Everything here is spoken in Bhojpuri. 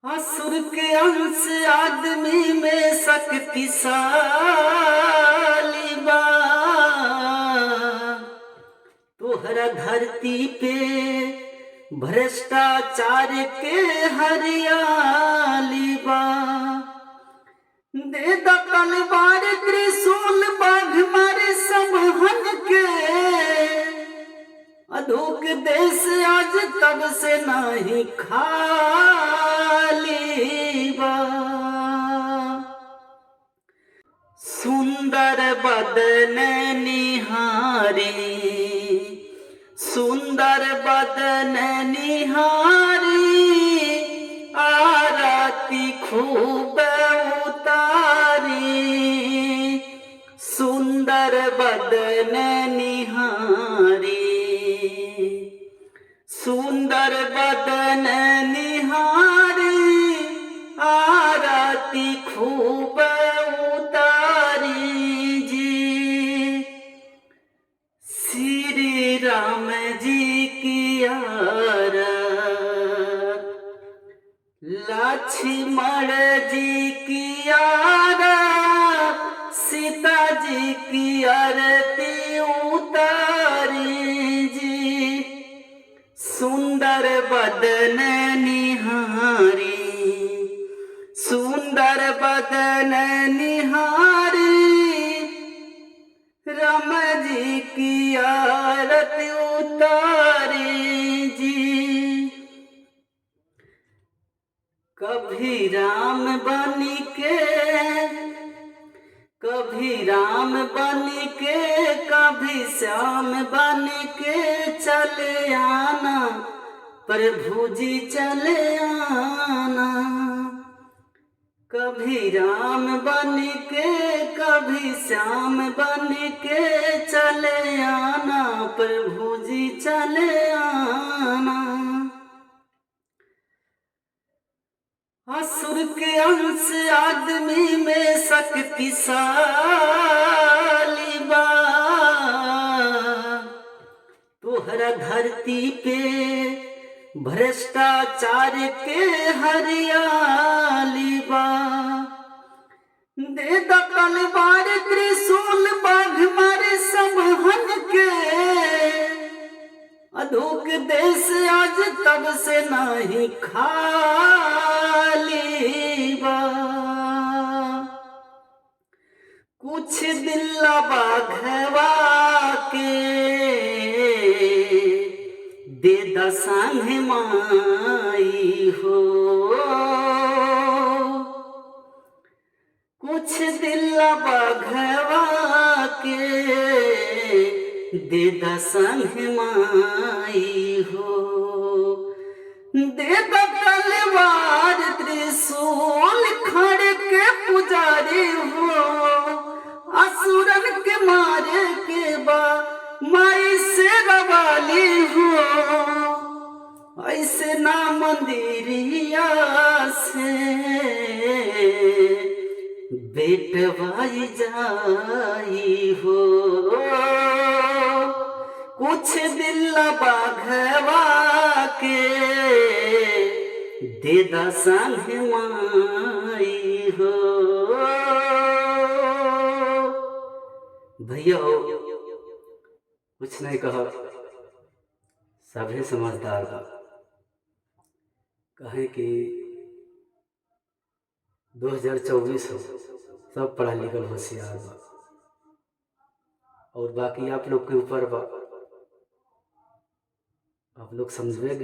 असुर के अंश आदमी में शक्तिशाली बा। तोहरा धरती पे भ्रष्टाचार के हरियाली बा। दे द तलवार त्रिशूल बाघ मारे समहन के। अधोक देश आज तब से नहीं खाली बा। सुंदर बदन निहारी, सुंदर बदन निहारी, आरती खूब उतारी। सुंदर बदन निहारी, सुंदर बदन निहारी, आरती खूब उतारी जी। श्री राम जी की आरत, लक्ष्मण जी की आरत, सीता जी की आरती उतारी जी। सुंदर बदन निहारी, सुंदर बदन निहारी, राम जी की आरती उतारी जी। कभी राम बनी के, कभी राम बन के, कभी श्याम बन के चले आना, प्रभु जी चले आना। कभी राम बन के, कभी श्याम बन के चले आना, प्रभु जी चले आना। असुर के अंश आदमी में शक्तिशाली बा। तोहरा धरती पे भ्रष्टाचार के हरियाली बा। दे द तलवार त्रिशूल बाघ मारे समहन के। अधोक देश आज तब से नहीं खाली बा। कुछ दिल बाघवा के दे द संग माई हो। कुछ दिल बाघवा के दे द संग माई हो। दे द तलवार त्रिशूल खड़ के पुजारी हो। असुरन के मारे के बा माई से रवाली हो। ऐसे ना मंदिरिया से बेटवाई जाई हो। कुछ दिल बाघवा के दे द संग माई हो। भैया हो कुछ नहीं कहा, सभी समझदार बा। कहे कि 2024 हो, सब पढ़ा लिखल होशियार बा। और बाकी आप लोग के ऊपर बा, आप लोग समझबे